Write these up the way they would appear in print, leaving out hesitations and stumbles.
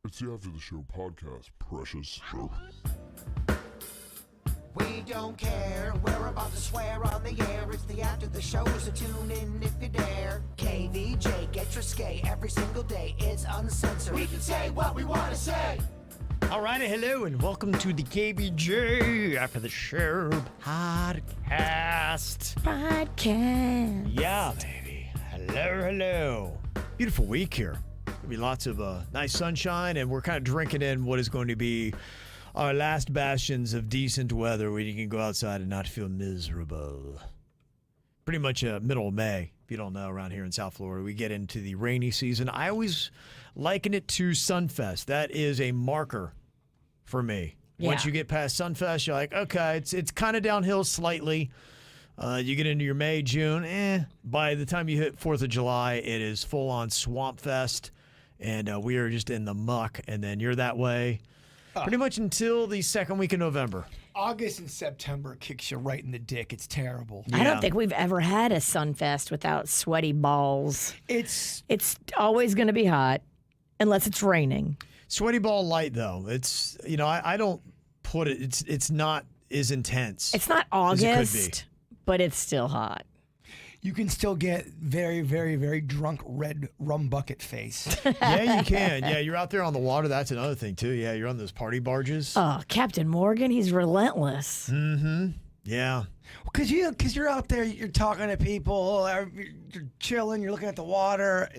It's the After the Show podcast, precious. We don't care, we're about to swear on the air. It's the After the Show, so tune in if you dare. KVJ, get risque every single day. It's uncensored. We can say what we want to say. All right, hello, and welcome to the KVJ After the Show podcast. Yeah, baby. Hello. Beautiful week here. There'll be lots of nice sunshine, and we're kind of drinking in what is going to be our last bastions of decent weather where you can go outside and not feel miserable. Pretty much middle of May, if you don't know, around here in South Florida, we get into the rainy season. I always liken it to Sunfest. That is a marker for me. Yeah. Once you get past Sunfest, you're like, okay, it's kind of downhill slightly. You get into your May, June. By the time you hit 4th of July, it is full-on Swamp Fest, and we are just in the muck, and then you're that way pretty much until the second week of November. August and September kicks you right in the dick. It's terrible. I don't think we've ever had a Sunfest without sweaty balls. It's always going to be hot unless it's raining. Sweaty ball light, though. It's, I don't put it, it's not as intense. It's not as it could be. August, but it's still hot. you can still get very, very, very drunk red rum bucket face. Yeah, you can. Yeah, you're out there on the water. That's another thing, too. Yeah, you're on those party barges. Oh, Captain Morgan, he's relentless. Mm-hmm. Yeah. Because you're out there, you're talking to people, you're chilling, you're looking at the water.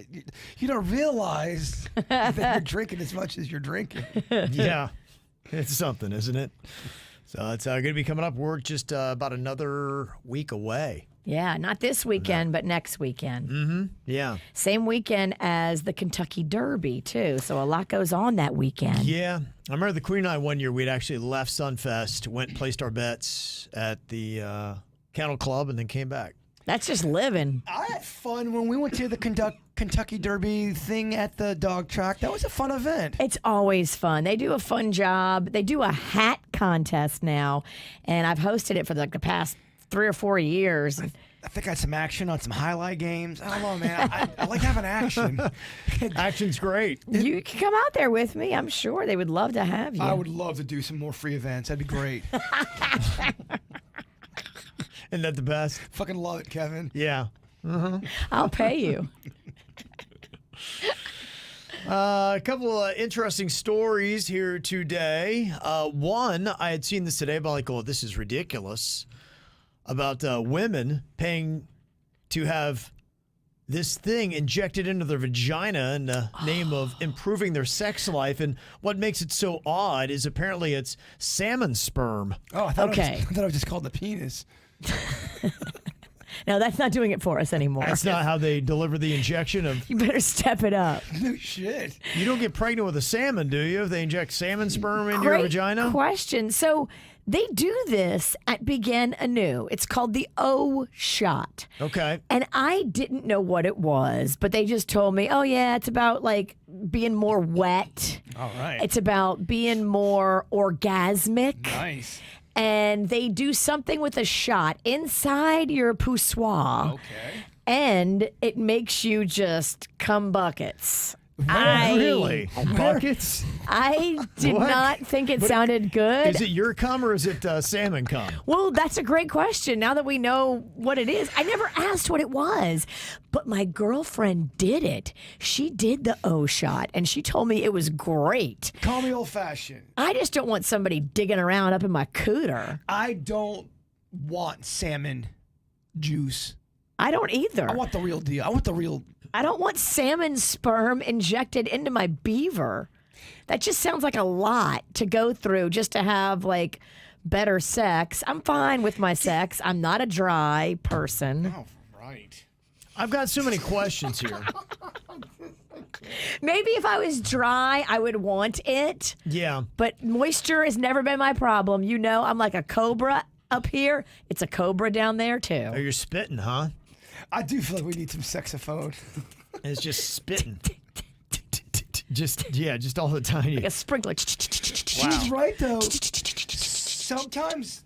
You don't realize that you're drinking as much as you're drinking. Yeah. It's something, isn't it? So it's going to be coming up. We're just about another week away. Yeah, not this weekend, but next weekend. Mm-hmm. Yeah. Same weekend as the Kentucky Derby, too. So a lot goes on that weekend. Yeah. I remember the Queen and I one year, we'd actually left Sunfest, went and placed our bets at the Kennel Club, and then came back. That's just living. I had fun when we went to the Kentucky Derby thing at the dog track. That was a fun event. It's always fun. They do a fun job. They do a hat contest now, and I've hosted it for the past 3 or 4 years. I think I had some action on some highlight games. I don't know, man. I like having action. Action's great. You can come out there with me. I'm sure they would love to have you. I would love to do some more free events. That'd be great. Isn't that the best? Fucking love it, Kevin. Yeah. I'll pay you. A couple of interesting stories here today. One, I had seen this today, but I'm like, oh, this is ridiculous. About women paying to have this thing injected into their vagina in the name of improving their sex life. And what makes it so odd is apparently it's salmon sperm. Oh, I thought Okay. it was just called the penis. No, that's not doing it for us anymore. That's not how they deliver the injection of. You better step it up. No shit. You don't get pregnant with a salmon, do you? If they inject salmon sperm into your Great vagina? question. So they do this at Begin Anew. It's called the O shot. Okay. And I didn't know what it was, but they just told me, oh, yeah, it's about like being more wet. All right. It's about being more orgasmic. Nice. And they do something with a shot inside your poussoir. Okay. And it makes you just cum buckets. Really? Buckets? I did What? not think it sounded good. Is it your cum or is it salmon cum? Well, that's a great question. Now that we know what it is, I never asked what it was, but my girlfriend did it. She did the O shot, and she told me it was great. Call me old fashioned. I just don't want somebody digging around up in my cooter. I don't want salmon juice. I don't either. I want the real deal. I want the real. I don't want salmon sperm injected into my beaver. That just sounds like a lot to go through just to have like better sex. I'm fine with my sex. I'm not a dry person. Oh, right. I've got so many questions here. Maybe if I was dry, I would want it. Yeah. But moisture has never been my problem. You know, I'm like a cobra up here. It's a cobra down there, Oh, too. you're spitting, huh? I do feel like we need some saxophone. It's just spitting. Just all the time. Like a sprinkler. She's right, though. Sometimes,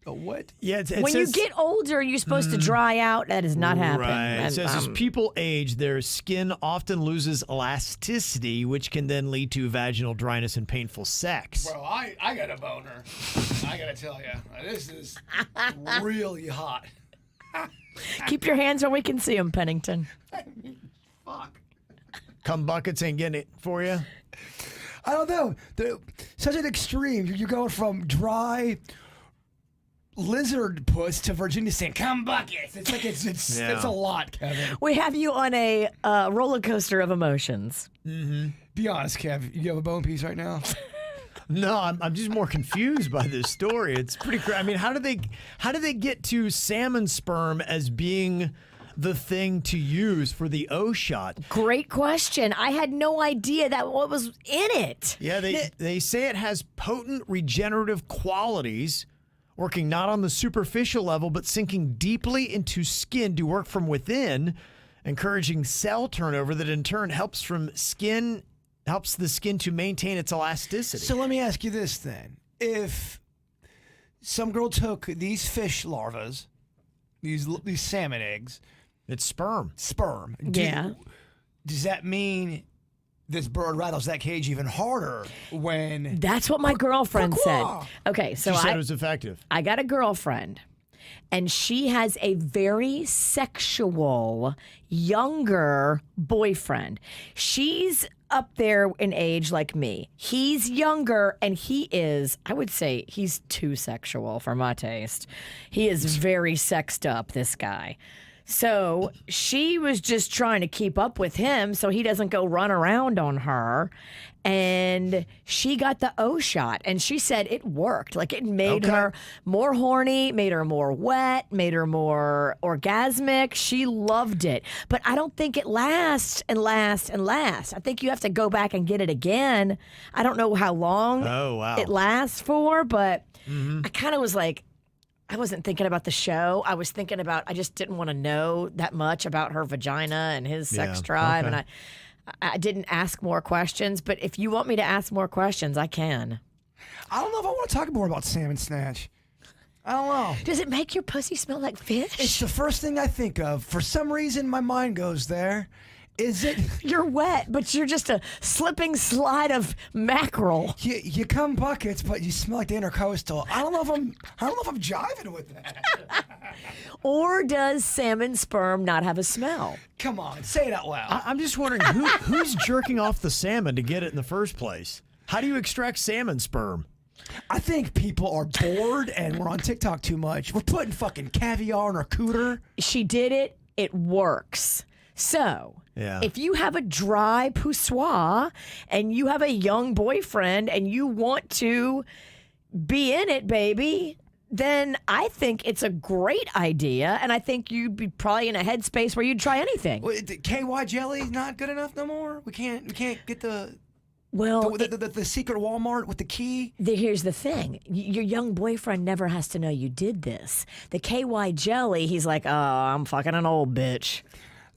what? Yeah, it When you says, get older, you're supposed to dry out. That does not happen. Right. And, It says as people age, their skin often loses elasticity, which can then lead to vaginal dryness and painful sex. Bro, I got a boner. I gotta tell you, this is really hot. keep your hands where we can see them, Pennington. Fuck. Cum buckets ain't getting it for you? I don't know. Such an extreme. You're going from dry lizard puss to Virginia saying, "Come buckets." It's like it's a lot, Kevin. We have you on a roller coaster of emotions. Be honest, Kev. You have a bone piece right now. No, I'm just more confused by this story. It's pretty crazy. I mean, how do they get to salmon sperm as being the thing to use for the O shot? Great question. I had no idea that what was in it. Yeah, they say it has potent regenerative qualities, working not on the superficial level, but sinking deeply into skin to work from within, encouraging cell turnover that in turn helps the skin to maintain its elasticity. So let me ask you this then: if some girl took these fish larvas, these salmon eggs, it's sperm. Does that mean this bird rattles that cage even harder when? That's what my girlfriend said. Pourquoi? Okay, so She said it was effective. I got a girlfriend, and she has a very sexual younger boyfriend. She's up there in age like me. He's younger, and he is, I would say, he's too sexual for my taste. He is very sexed up, this guy. So she was just trying to keep up with him so he doesn't go run around on her. And she got the O shot, and she said it worked. Like, it made her more horny, made her more wet, made her more orgasmic. She loved it. But I don't think it lasts and lasts and lasts. I think you have to go back and get it again. I don't know how long it lasts for, but I kind of was like, I wasn't thinking about the show. I was thinking about, I just didn't want to know that much about her vagina and his sex drive. And I didn't ask more questions, but if you want me to ask more questions, I can. I don't know if I want to talk more about salmon snatch. I don't know. Does it make your pussy smell like fish? It's the first thing I think of. For some reason, my mind goes there. Is it? You're wet, but you're just a slipping slide of mackerel. You come buckets, but you smell like the intercoastal. I don't know if I'm jiving with that. Or does salmon sperm not have a smell? Come on, say it out loud. I'm just wondering who's jerking off the salmon to get it in the first place. How do you extract salmon sperm? I think people are bored and we're on TikTok too much. We're putting fucking caviar in our cooter. She did it. It works. So, if you have a dry poussoir and you have a young boyfriend and you want to be in it, baby, then I think it's a great idea. And I think you'd be probably in a headspace where you'd try anything. Well, the KY jelly not good enough no more? We can't get the secret Walmart with the key? Here's the thing. Your young boyfriend never has to know you did this. The KY jelly, he's like, oh, I'm fucking an old bitch.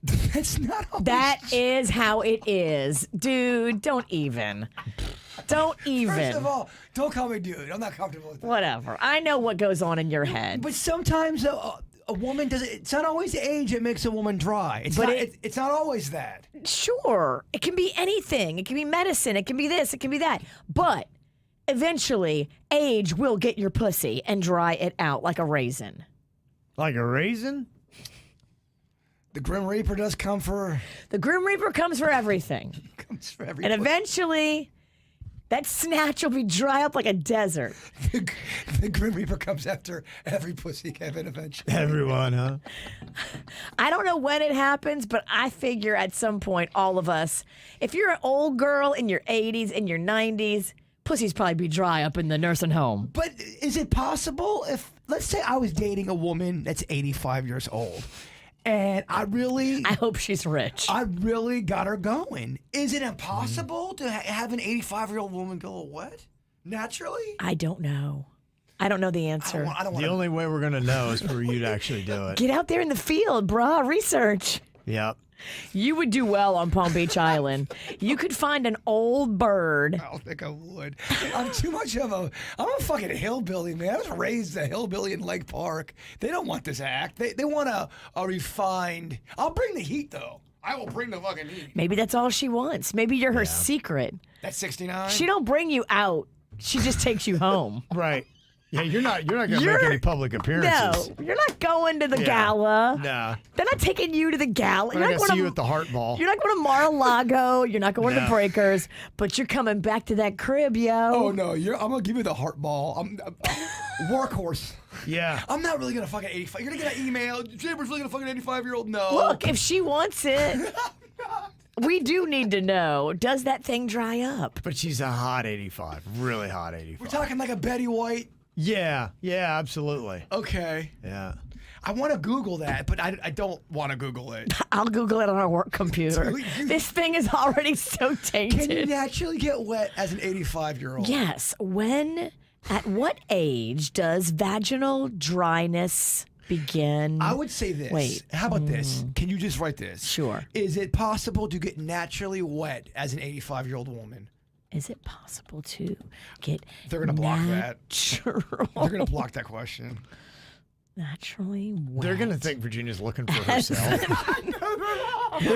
That's not always That is how it is. Dude, don't even. Don't even. First of all, don't call me dude. I'm not comfortable with that. Whatever. I know what goes on in your head. But sometimes a woman does it. It's not always age that makes a woman dry. It's not always that. Sure. It can be anything. It can be medicine. It can be this. It can be that. But eventually, age will get your pussy and dry it out like a raisin. Like a raisin? The Grim Reaper does come for... The Grim Reaper comes for everything. Comes for every... And eventually, that snatch will be dry up like a desert. The Grim Reaper comes after every pussy, Kevin, eventually. Everyone, huh? I don't know when it happens, but I figure at some point, all of us, if you're an old girl in your 80s, in your 90s, pussy's probably be dry up in the nursing home. But is it possible if, let's say I was dating a woman that's 85 years old, and I hope she's rich. I really got her going. Is it impossible to have an 85-year-old woman go wet naturally? I don't know. I don't know the answer. The only way we're going to know is for you to actually do it. Get out there in the field, brah. Research. Yep. You would do well on Palm Beach Island. You could find an old bird. I don't think I would. I'm too much of I'm a fucking hillbilly, man. I was raised a hillbilly in Lake Park. They don't want this act. They want a refined. I'll bring the heat, though. I will bring the fucking heat. Maybe that's all she wants. Maybe you're her secret. That's 69? She don't bring you out. She just takes you home. Right. Yeah, you're not going to make any public appearances. No, you're not going to the gala. Nah. They're not taking you to the gala. We're not going to see you at the Heart Ball. You're not going to Mar-a-Lago. You're not going to the Breakers. But you're coming back to that crib, yo. Oh, no. I'm going to give you the heart ball. I'm workhorse. Yeah. I'm not really going to fucking 85. You're going to get an email. Jaber's really going to fucking 85-year-old? No. Look, if she wants it, we do need to know, does that thing dry up? But she's a hot 85. Really hot 85. We're talking like a Betty White. Yeah, absolutely. Okay. Yeah. I want to Google that, but I don't want to Google it. I'll Google it on our work computer. This thing is already so tainted. Can you naturally get wet as an 85-year-old? Yes. At what age does vaginal dryness begin? I would say this. Wait. How about this? Can you just write this? Sure. Is it possible to get naturally wet as an 85-year-old woman? Is it possible to get They're going to block that. natural- They're going to block that question. naturally wet? They're going to think Virginia's looking for herself.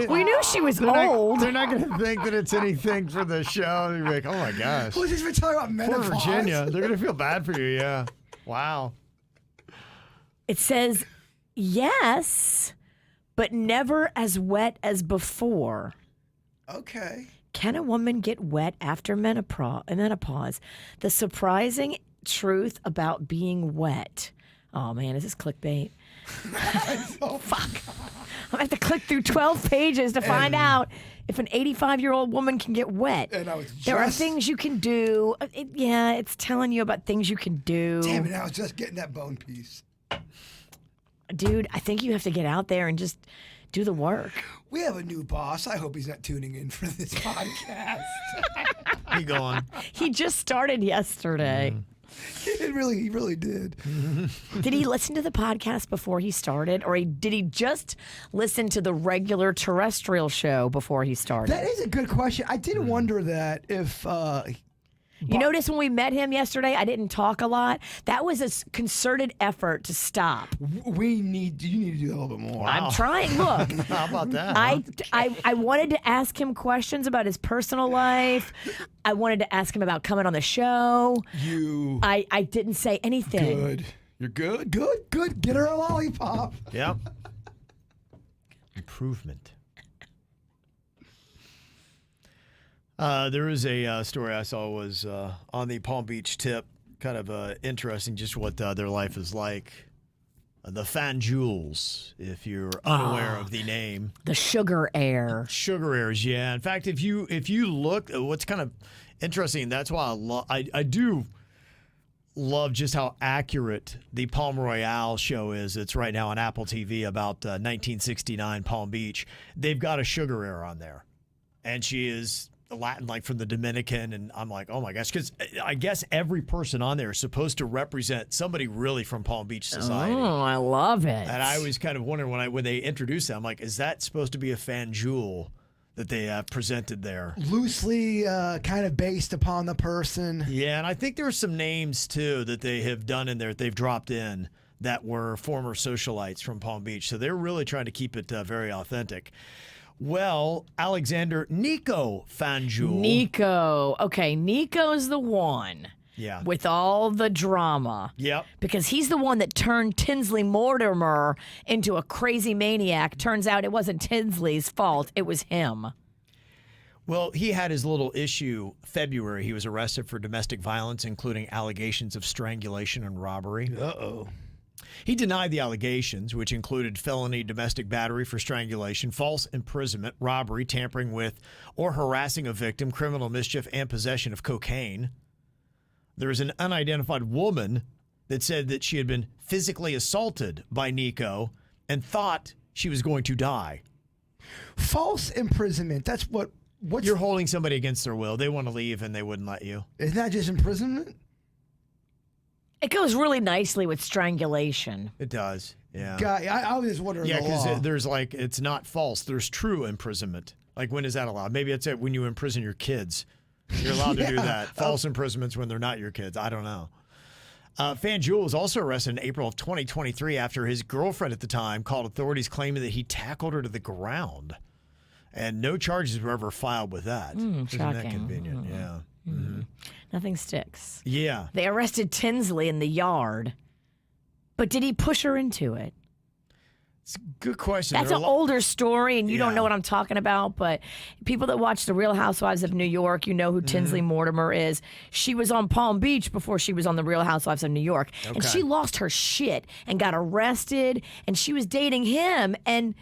We knew she was They're old. not going to think that it's anything for the show. They're like, oh my gosh. Who's this been talking about Poor menopause? Virginia. They're going to feel bad for you, yeah. Wow. It says yes, but never as wet as before. Okay. Can a woman get wet after menopause? The surprising truth about being wet. Oh man, is this clickbait? Oh, fuck. I'm gonna have to click through 12 pages to find out if an 85-year-old woman can get wet. And I was There are just- things you can do. It's telling you about things you can do. Damn it, I was just getting that bone piece. Dude, I think you have to get out there and just do the work. We have a new boss. I hope he's not tuning in for this podcast. He gone. He just started yesterday. He really did. Did he listen to the podcast before he started, or did he just listen to the regular terrestrial show before he started? That is a good question. I did wonder that if You notice when we met him yesterday, I didn't talk a lot. That was a concerted effort to stop. you need to do that a little bit more. I'm trying. Look, How about that? I wanted to ask him questions about his personal life. I wanted to ask him about coming on the show. I didn't say anything. Good. You're good. Good. Get her a lollipop. Yep. Improvement. There was a story I saw was on the Palm Beach tip, kind of interesting just what their life is like. The Fanjules, if you're unaware of the name. The sugar heir. Sugar heirs, yeah. In fact, if you look, what's kind of interesting, that's why I do love just how accurate the Palm Royale show is. It's right now on Apple TV about 1969 Palm Beach. They've got a sugar heir on there, and she is Latin, like from the Dominican, and I'm like, oh my gosh, because I guess every person on there is supposed to represent somebody really from Palm Beach society. Oh, I love it. And I was kind of wondering when they introduced that, I'm like, is that supposed to be a fanjule that they presented there? Loosely kind of based upon the person. Yeah, and I think there are some names too that they have done in there, they've dropped in that were former socialites from Palm Beach. So they're really trying to keep it very authentic. Well, Alexander Nico Fanjul. Nico. Okay, Nico's the one. Yeah. With all the drama. Yep. Because he's the one that turned Tinsley Mortimer into a crazy maniac. Turns out it wasn't Tinsley's fault. It was him. Well, he had his little issue February. He was arrested for domestic violence, including allegations of strangulation and robbery. Uh-oh. He denied the allegations, which included felony domestic battery for strangulation, false imprisonment, robbery, tampering with or harassing a victim, criminal mischief, and possession of cocaine. There was an unidentified woman that said that she had been physically assaulted by Nico and thought she was going to die. False imprisonment. That's what's You're holding somebody against their will. They want to leave and they wouldn't let you. Isn't that just imprisonment? It goes really nicely with strangulation. It does. Yeah. God, I was just wondering. Yeah, the law. because there's like, it's not false. There's true imprisonment. Like, when is that allowed? Maybe it's when you imprison your kids. You're allowed to do that. False imprisonments when they're not your kids. I don't know. FanJuel was also arrested in April of 2023 after his girlfriend at the time called authorities claiming that he tackled her to the ground. And no charges were ever filed with that. Isn't that shocking. convenient? Yeah. Nothing sticks. Yeah. They arrested Tinsley in the yard, but did he push her into it? It's a good question. That's There an are a lo- older story, and you don't Yeah. know what I'm talking about. But people that watch The Real Housewives of New York, you know who Tinsley Mortimer is. She was on Palm Beach before she was on The Real Housewives of New York. And Okay. she lost her shit and got arrested, and she was dating him. And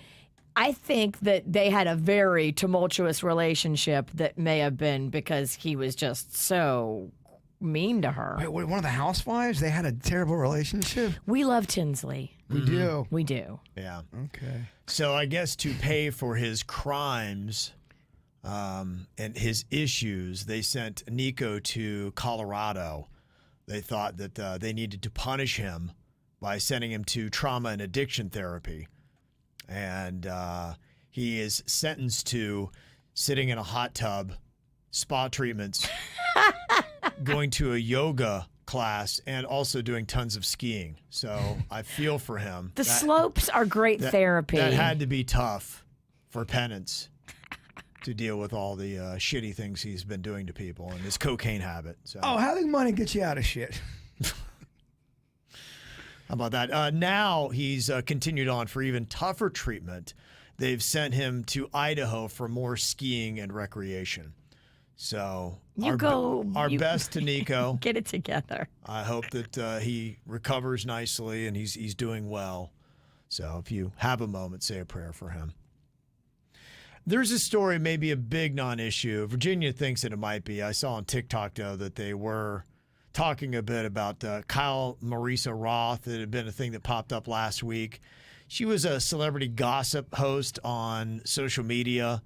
I think that they had a very tumultuous relationship that may have been because he was just so mean to her. Wait, one of the housewives, they had a terrible relationship. We love Tinsley. We do. We do. Yeah. Okay. So I guess to pay for his crimes and his issues, they sent Nico to Colorado. They thought that they needed to punish him by sending him to trauma and addiction therapy. And he is sentenced to sitting in a hot tub, spa treatments, going to a yoga class, and also doing tons of skiing. So I feel for him. The slopes are great therapy. That had to be tough for penance to deal with all the shitty things he's been doing to people and his cocaine habit. So Oh, having money gets you out of shit. how about that? Now he's continued on for even tougher treatment. They've sent him to Idaho for more skiing and recreation. So our best to Nico. Get it together. I hope that he recovers nicely and he's doing well. So if you have a moment, say a prayer for him. There's a story, maybe a big non-issue. Virginia thinks that it might be. I saw on TikTok, though, that they were talking a bit about Kyle Marisa Roth. It had been a thing that popped up last week. She was a celebrity gossip host on social media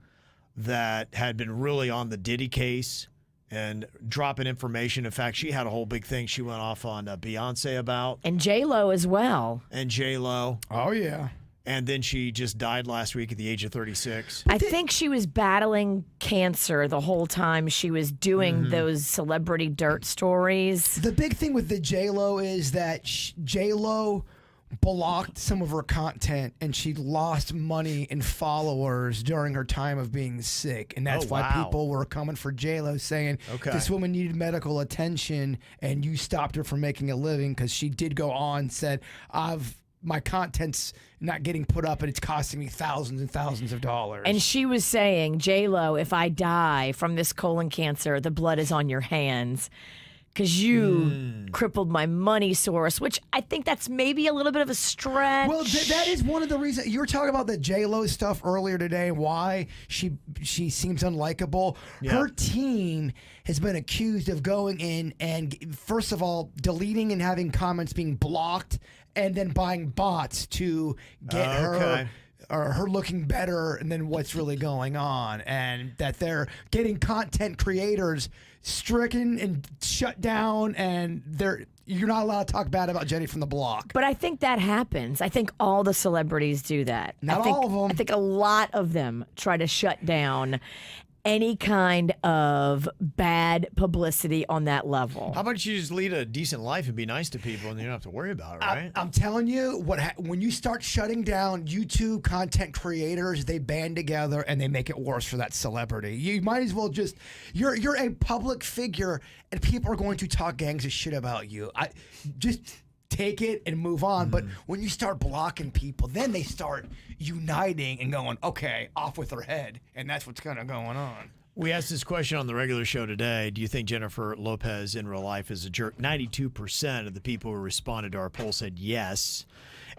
that had been really on the Diddy case and dropping information. In fact, she had a whole big thing she went off on Beyonce about. And J-Lo as well. And J-Lo. Oh, yeah. And then she just died last week at the age of 36. I think she was battling cancer the whole time she was doing those celebrity dirt stories. The big thing with the J-Lo is that J-Lo blocked some of her content and she lost money and followers during her time of being sick. And that's why people were coming for J-Lo saying, this woman needed medical attention and you stopped her from making a living because she did go on and said, my content's not getting put up and it's costing me thousands and thousands of dollars. And she was saying, J-Lo, if I die from this colon cancer, the blood is on your hands because you crippled my money source, which I think that's maybe a little bit of a stretch. Well, that is one of the reasons. You were talking about the J-Lo stuff earlier today, why she seems unlikable. Yeah. Her team has been accused of going in and, first of all, deleting and having comments being blocked and then buying bots to get her or her looking better than what's really going on, and that they're getting content creators stricken and shut down, and you're not allowed to talk bad about Jenny from the block. But I think that happens. I think all the celebrities do that. Not all of them. I think a lot of them try to shut down any kind of bad publicity on that level. How about you just lead a decent life and be nice to people and you don't have to worry about it, right? I'm telling you, when you start shutting down YouTube content creators, they band together and they make it worse for that celebrity. You might as well just, you're a public figure and people are going to talk gangs of shit about you. Just take it and move on. But when you start blocking people, then they start uniting and going, okay, off with her head. And that's what's kind of going on. We asked this question on the regular show today. Do you think Jennifer Lopez in real life is a jerk? 92% of the people who responded to our poll said yes.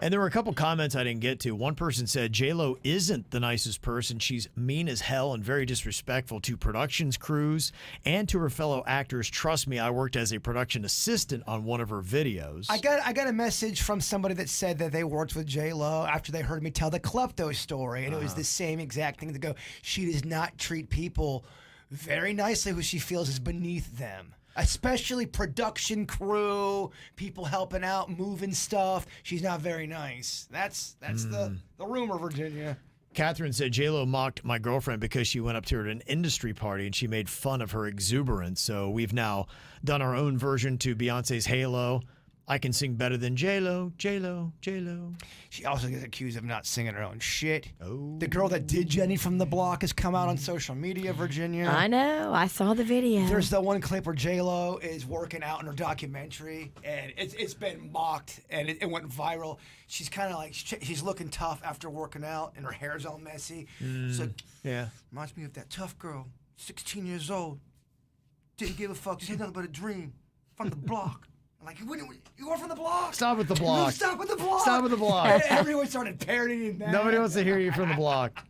And there were a couple comments I didn't get to. One person said, J-Lo isn't the nicest person. She's mean as hell and very disrespectful to productions crews and to her fellow actors. Trust me, I worked as a production assistant on one of her videos. I got a message from somebody that said that they worked with J-Lo after they heard me tell the klepto story. And it was the same exact thing to go, she does not treat people very nicely who she feels is beneath them. Especially production crew, people helping out, moving stuff. She's not very nice. That's the rumor, Virginia. Catherine said J-Lo mocked my girlfriend because she went up to her at an industry party and she made fun of her exuberance. So we've now done our own version to Beyonce's Halo. I can sing better than J-Lo, J-Lo, J-Lo. She also gets accused of not singing her own shit. Oh. The girl that did Jenny from the Block has come out on social media, Virginia. I know. I saw the video. There's the one clip where J-Lo is working out in her documentary, and it's been mocked, and it went viral. She's kind of like, she's looking tough after working out, and her hair's all messy. So, Yeah. reminds me of that tough girl, 16 years old, didn't give a fuck, just had nothing but a dream, from the block. Like, you are from the block. Stop with the No, block. stop with the block. Stop with the block. And everyone started parodying that. Nobody wants to hear you from the block.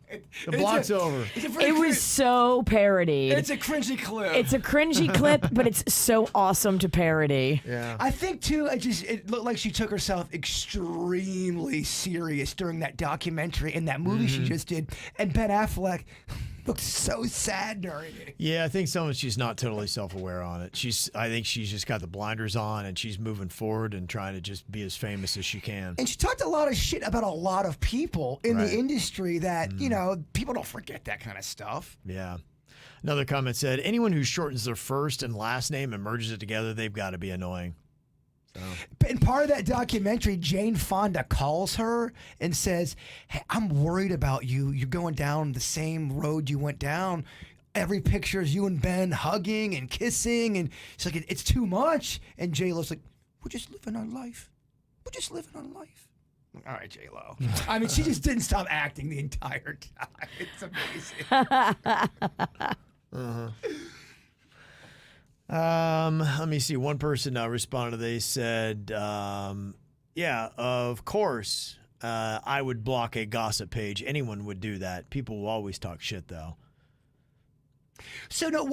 The block's over. It was so parodied. It's a cringy clip. It's a cringy clip, but it's so awesome to parody. Yeah. I think too. It looked like she took herself extremely serious during that documentary and that movie she just did. And Ben Affleck looked so sad during it. Yeah, I think she's not totally self-aware on it. I think she's just got the blinders on and she's moving forward and trying to just be as famous as she can. And she talked a lot of shit about a lot of people in Right. the industry that you know people don't forget that kind of stuff. Yeah. Another comment said, anyone who shortens their first and last name and merges it together, they've got to be annoying. So. In part of that documentary, Jane Fonda calls her and says, "Hey, I'm worried about you. You're going down the same road you went down. Every picture is you and Ben hugging and kissing, and she's like, it's too much." And J-Lo's like, "We're just living our life. We're just living our life." All right, J-Lo. I mean, she just didn't stop acting the entire time. It's amazing. Let me see. One person responded. They said, yeah, of course, I would block a gossip page. Anyone would do that. People will always talk shit, though. So no,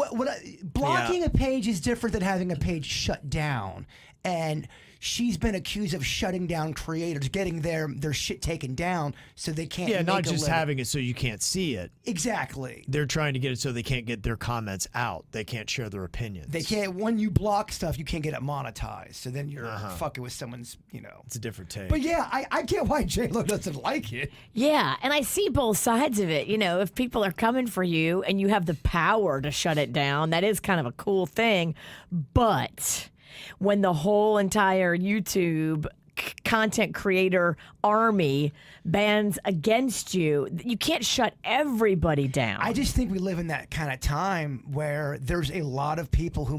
blocking a page is different than having a page shut down. And she's been accused of shutting down creators, getting their shit taken down so they can't. Yeah, make not a just living. having it so you can't see it. Exactly. They're trying to get it so they can't get their comments out. They can't share their opinions. They can't. When you block stuff, you can't get it monetized. So then you're fucking with someone's, It's a different take. But yeah, I get why J-Lo doesn't like it. Yeah, and I see both sides of it. You know, if people are coming for you and you have the power to shut it down, that is kind of a cool thing. But when the whole entire YouTube content creator army bans against you, you can't shut everybody down. I just think we live in that kind of time where there's a lot of people who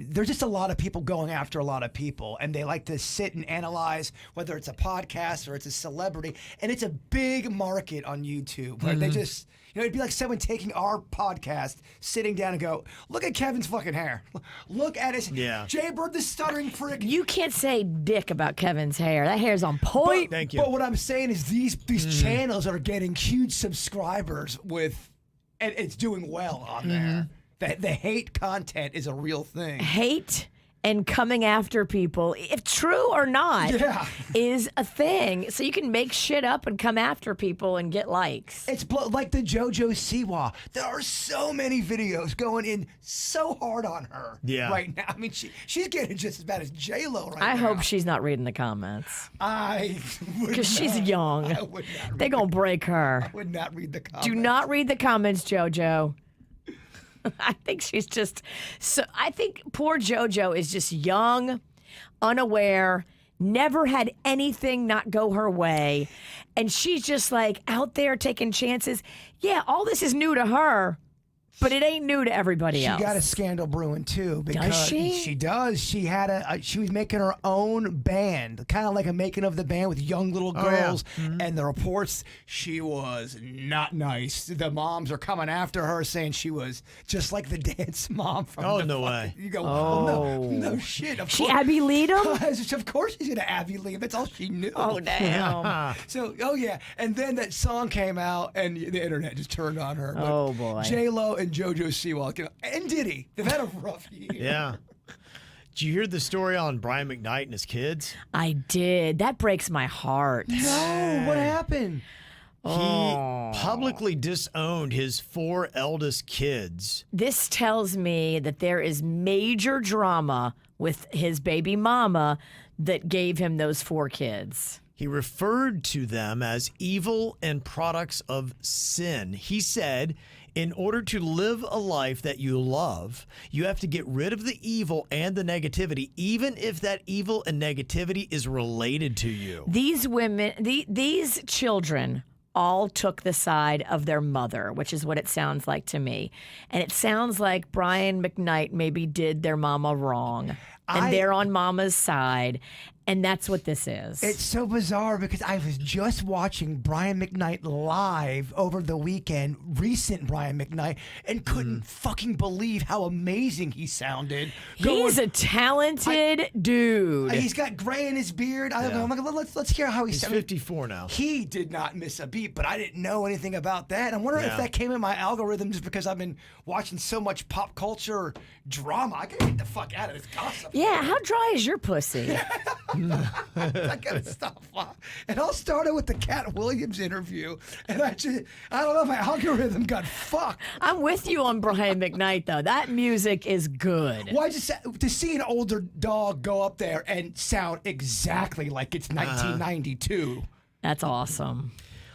there's just a lot of people going after a lot of people, and they like to sit and analyze whether it's a podcast or it's a celebrity, and it's a big market on YouTube where they just, it'd be like someone taking our podcast, sitting down and go, look at Kevin's fucking hair. Look at his, Jay Bird, the stuttering prick. You can't say dick about Kevin's hair. That hair's on point. Thank you. But what I'm saying is these channels are getting huge subscribers and it's doing well on there. The hate content is a real thing. Hate and coming after people, if true or not, is a thing. So you can make shit up and come after people and get likes. It's like the JoJo Siwa. There are so many videos going in so hard on her right now. I mean, she's getting just as bad as J-Lo right now. I hope she's not reading the comments. Because she's young. I would not. They're going to break her. I would not read the comments. Do not read the comments, JoJo. I think she's just I think poor JoJo is just young, unaware, never had anything not go her way. And she's just like out there taking chances. Yeah, all this is new to her, but it ain't new to everybody else. She got a scandal brewing too. Because Does she? She does. She had she was making her own band, kind of like a making of the band with young little girls. And the reports, she was not nice. The moms are coming after her, saying she was just like the dance mom from. No way. You go, oh, no shit. Of She course. Abby Lead him? Of course she's gonna Abby Lee. That's all she knew. Oh, damn. So, and then that song came out, and the internet just turned on her. But Oh, boy. J-Lo and JoJo Siwa, and Diddy, they've had a rough year. Yeah. Did you hear the story on Brian McKnight and his kids? I did. That breaks my heart. No, what happened? He publicly disowned his 4 eldest kids. This tells me that there is major drama with his baby mama that gave him those 4 kids. He referred to them as evil and products of sin. He said, in order to live a life that you love, you have to get rid of the evil and the negativity, even if that evil and negativity is related to you. These women, these children all took the side of their mother, which is what it sounds like to me. And it sounds like Brian McKnight maybe did their mama wrong. And they're on mama's side. And that's what this is. It's so bizarre because I was just watching Brian McKnight live over the weekend, recent Brian McKnight, and couldn't fucking believe how amazing he sounded. He's a talented dude. He's got gray in his beard. I don't know. I'm like, let's hear how He's sounded. 54 now. He did not miss a beat, but I didn't know anything about that. I'm wondering if that came in my algorithm just because I've been watching so much pop culture drama. I gotta get the fuck out of this gossip. Yeah, how dry is your pussy? I gotta stop. It all started with the Cat Williams interview, and I don't know, my algorithm got fucked. I'm with you on Brian McKnight, though. That music is good. Why just to see an older dog go up there and sound exactly like it's 1992? That's awesome.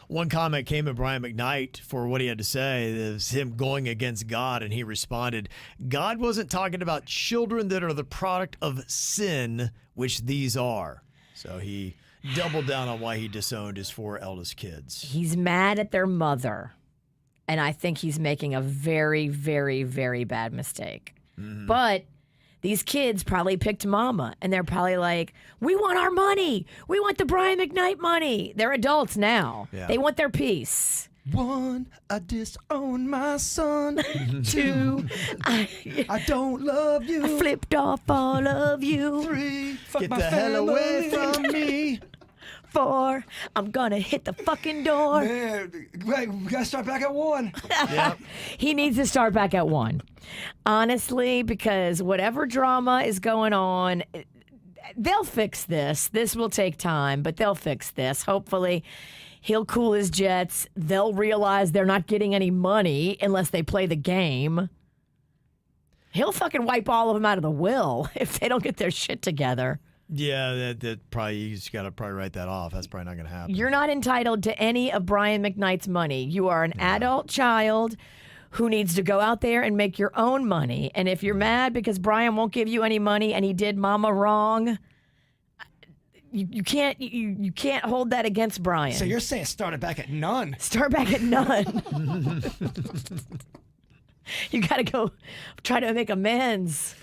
One comment came at Brian McKnight for what he had to say. It was him going against God, and he responded, God wasn't talking about children that are the product of sin, which these are. So he doubled down on why he disowned his 4 eldest kids. He's mad at their mother, and I think he's making a very, very, very bad mistake. But these kids probably picked mama, and they're probably like, we want our money. We want the Brian McKnight money. They're adults now. Yeah. They want their piece. 1, I disown my son. 2, I don't love you. I flipped off all of you. 3, fuck Get my the hell away family. from me. 4, I'm gonna hit the fucking door. Man, wait, we gotta start back at 1. Yep. He needs to start back at 1. Honestly, because whatever drama is going on, they'll fix this. This will take time, but they'll fix this. Hopefully, he'll cool his jets. They'll realize they're not getting any money unless they play the game. He'll fucking wipe all of them out of the will if they don't get their shit together. Yeah, that probably, you just got to probably write that off. That's probably not going to happen. You're not entitled to any of Brian McKnight's money. You are an adult child who needs to go out there and make your own money. And if you're mad because Brian won't give you any money and he did mama wrong, you can't hold that against Brian. So you're saying start it back at none? Start back at none. You got to go try to make amends.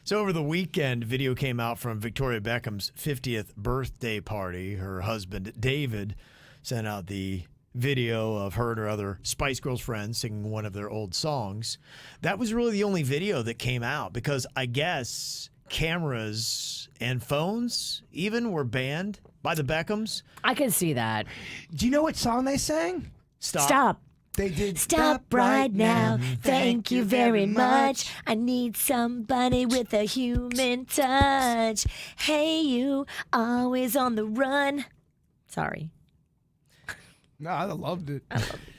So over the weekend, video came out from Victoria Beckham's 50th birthday party. Her husband, David, sent out the video of her and her other Spice Girls friends singing one of their old songs. That was really the only video that came out because I guess cameras and phones even were banned by the Beckhams. I can see that. Do you know what song they sang? Stop. They did Stop right now. Thank you very much. I need somebody with a human touch. Hey, you, always on the run. Sorry. No, I loved it.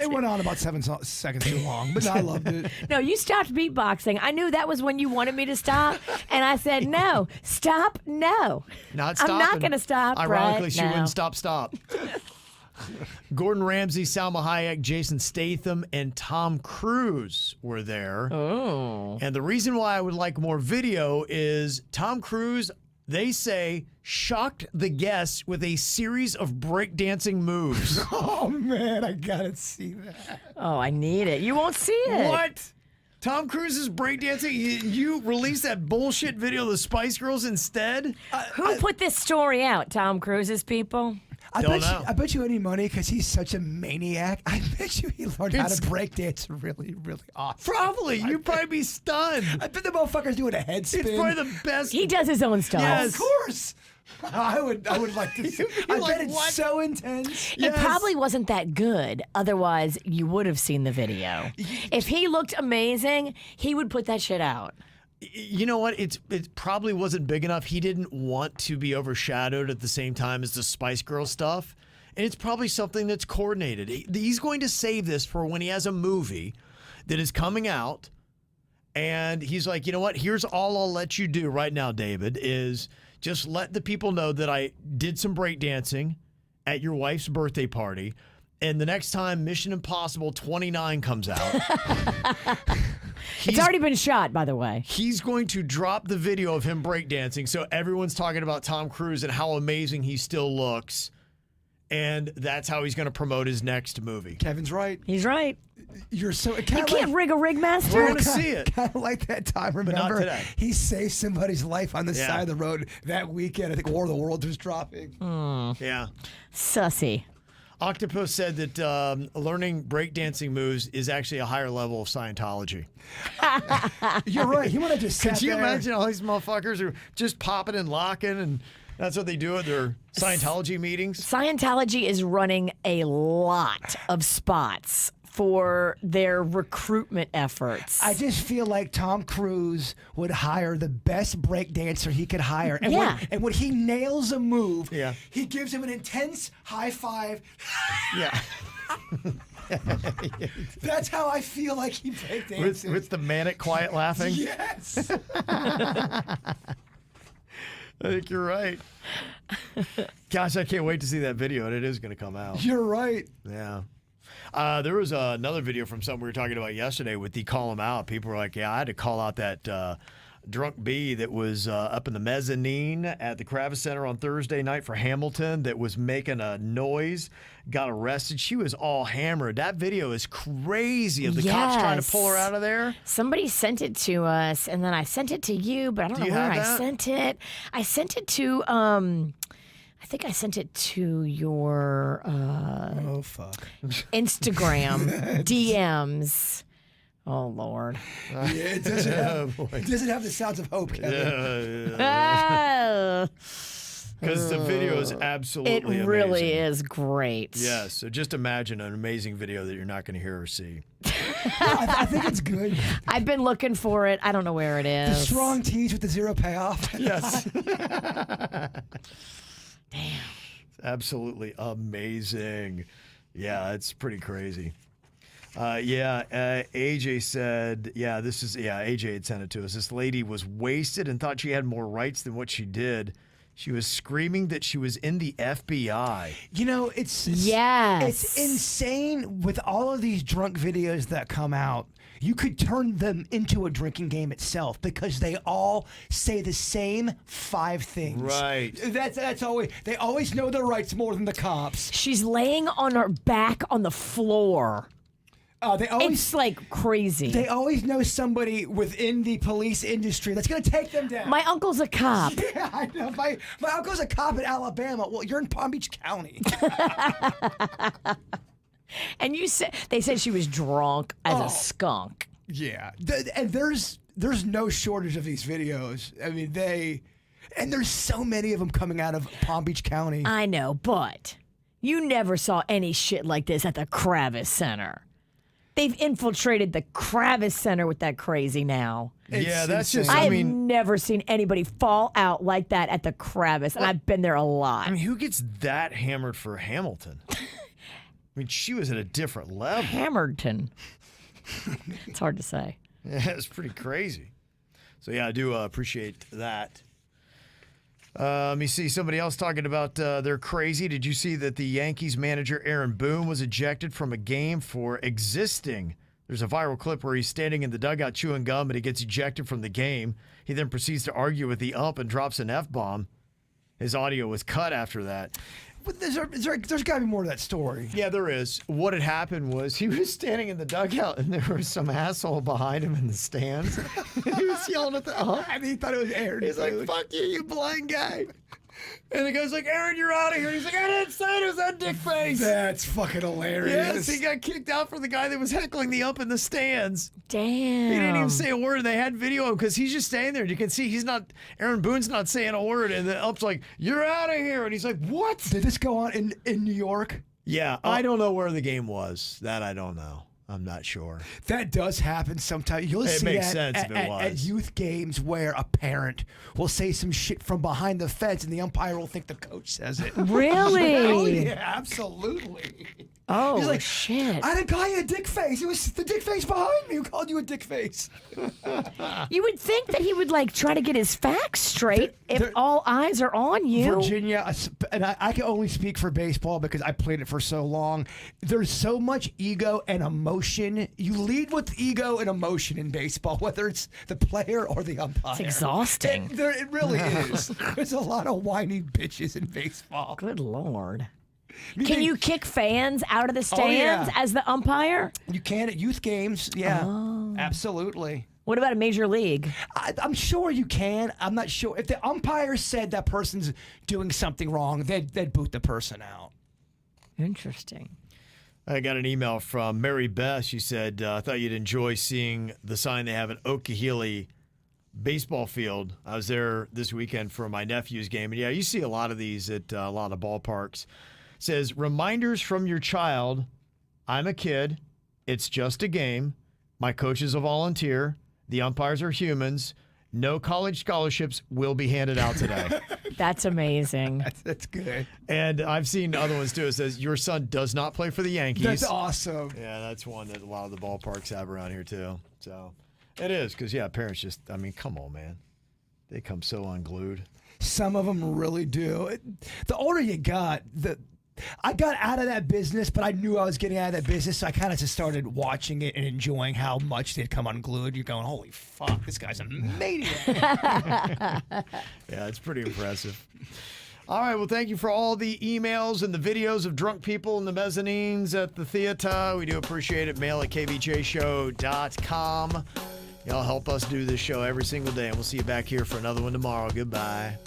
It went on about 7 seconds too long, but no, I loved it. No, you stopped beatboxing. I knew that was when you wanted me to stop, and I said, no, stop, no. Not I'm not stopping. going to stop Ironically, right she now. wouldn't stop. Gordon Ramsay, Salma Hayek, Jason Statham, and Tom Cruise were there. Oh. And the reason why I would like more video is Tom Cruise, they say, shocked the guests with a series of breakdancing moves. Oh, man, I gotta see that. Oh, I need it. You won't see it. What? Tom Cruise is breakdancing? You released that bullshit video of the Spice Girls instead? Who put this story out? Tom Cruise's people? I bet you any money because he's such a maniac. I bet you he learned how to break dance really, really awesome. Probably. You'd probably be stunned. I bet the motherfucker's doing a head spin. It's probably the best. He does his own stuff. Yes. Of course. I would like to see. I like, bet it's what? so intense. It probably wasn't that good. Otherwise, you would have seen the video. If he looked amazing, he would put that shit out. You know what? It probably wasn't big enough. He didn't want to be overshadowed at the same time as the Spice Girl stuff. and it's probably something that's coordinated. He's going to save this for when he has a movie that is coming out, and he's like, you know what? Here's all I'll let you do right now, David, is just let the people know that I did some breakdancing at your wife's birthday party, and the next time Mission Impossible 29 comes out, It's already been shot, by the way. he's going to drop the video of him breakdancing, so everyone's talking about Tom Cruise and how amazing he still looks, and that's how he's going to promote his next movie. Kevin's right. He's right. You're so. You can't rig a rig master. We're going to see it. Kind of like that time. not Remember, today. he saved somebody's life on the Yeah. side of the road that weekend. I think War of the Worlds was dropping. Yeah. Sussy. Octopus said that learning breakdancing moves is actually a higher level of Scientology. You're right. He would have just sat Could you there. imagine all these motherfuckers who are just popping and locking, and that's what they do at their Scientology meetings? Scientology is running a lot of spots for their recruitment efforts. I just feel like Tom Cruise would hire the best breakdancer he could hire. And, Yeah. when he nails a move, Yeah. he gives him an intense high five. Yeah. That's how I feel like he breakdances. With the manic quiet laughing? Yes. I think you're right. Gosh, I can't wait to see that video, and it is going to come out. You're right. Yeah. There was another video from something we were talking about yesterday with the call him out. People were like, yeah, I had to call out that drunk bee that was up in the mezzanine at the Kravis Center on Thursday night for Hamilton that was making a noise, got arrested. She was all hammered. That video is crazy of the cops trying to pull her out of there. Somebody sent it to us, and then I sent it to you, but I don't know you where have I that? sent it. I sent it to, I think I sent it to your Oh, fuck. Instagram DMs. Oh, Lord. Yeah, it doesn't have the sounds of hope, Kevin. Oh, Because the video is it absolutely amazing. really is great. Yes, so just imagine an amazing video that you're not going to hear or see. I think it's good. I've been looking for it. I don't know where it The is. strong tease with the zero payoff. Yes. Damn. Absolutely amazing. Yeah, it's pretty crazy. AJ said, AJ had sent it to us. This lady was wasted and thought she had more rights than what she did. She was screaming that she was in the FBI. You know, it's Yes. insane with all of these drunk videos that come out. You could turn them into a drinking game itself because they all say the same 5 things. Right. That's always they always know their rights more than the cops. She's laying on her back on the floor. They always It's like crazy. they always know somebody within the police industry that's going to take them down. My uncle's a cop. Yeah, I know. My uncle's a cop in Alabama. Well, you're in Palm Beach County. And they said she was drunk as a skunk. Yeah, and there's no shortage of these videos. I mean, and there's so many of them coming out of Palm Beach County. I know, but you never saw any shit like this at the Kravis Center. They've infiltrated the Kravis Center with that crazy now. Yeah, that's insane. just, I I have mean, never seen anybody fall out like that at the Kravis, and I've been there a lot. I mean, who gets that hammered for Hamilton? I mean, she was at a different level. Hammerton. It's hard to say. Yeah, it's pretty crazy. So, yeah, I do appreciate that. Let me see. Somebody else talking about they're crazy. Did you see that the Yankees manager Aaron Boone was ejected from a game for existing? There's a viral clip where he's standing in the dugout chewing gum and he gets ejected from the game. He then proceeds to argue with the ump and drops an F-bomb. His audio was cut after that. But there's got to be more to that story. Yeah, there is. What had happened was he was standing in the dugout and there was some asshole behind him in the stands. He was yelling at the ump. I mean, he thought it was Aaron. He's like, fuck you, you blind guy. And the guy's like, Aaron, you're out of here. He's like, I didn't say it was that dick face. That's fucking hilarious. Yes, he got kicked out for the guy that was heckling the ump in the stands. Damn. He didn't even say a word. They had video of him because he's just standing there. You can see Aaron Boone's not saying a word. And the ump's like, you're out of here. And he's like, what? Did this go on in New York? Yeah, I don't know where the game was. That I don't know. I'm not sure. That does happen sometimes. You'll It see makes that sense if it at was. youth games where a parent will say some shit from behind the fence and the umpire will think the coach says it. Really? Oh, yeah, absolutely. Oh, He's like, shit. I didn't call you a dick face. It was the dick face behind me who called you a dick face. You would think that he would like try to get his facts straight if all eyes are on you. Virginia, and I can only speak for baseball because I played it for so long. There's so much ego and emotion. You lead with ego and emotion in baseball, whether it's the player or the umpire. It's exhausting. It really is. There's a lot of whiny bitches in baseball. Good Lord. You Can think- you kick fans out of the Oh, yeah. stands as the umpire? You can at youth games. Yeah, absolutely. What about a major league? I'm sure you can. I'm not sure. If the umpire said that person's doing something wrong, they'd boot the person out. Interesting. I got an email from Mary Beth. She said, I thought you'd enjoy seeing the sign they have at Okehilly baseball field. I was there this weekend for my nephew's game. And yeah, you see a lot of these at a lot of ballparks. It says, reminders from your child. I'm a kid. It's just a game. My coach is a volunteer. The umpires are humans. No college scholarships will be handed out today. That's amazing. That's good. And I've seen other ones too. It says, your son does not play for the Yankees. That's awesome. Yeah, that's one that a lot of the ballparks have around here too. So it is because, yeah, parents just, I mean, come on, man. They come so unglued. Some of them really do. The older you got, I got out of that business, but I knew I was getting out of that business, so I kind of just started watching it and enjoying how much they'd come unglued. You're going, holy fuck, this guy's a maniac. Yeah, it's pretty impressive. All right, well, thank you for all the emails and the videos of drunk people in the mezzanines at the theater. We do appreciate it. Mail at kvjshow.com. Y'all help us do this show every single day, and we'll see you back here for another one tomorrow. Goodbye.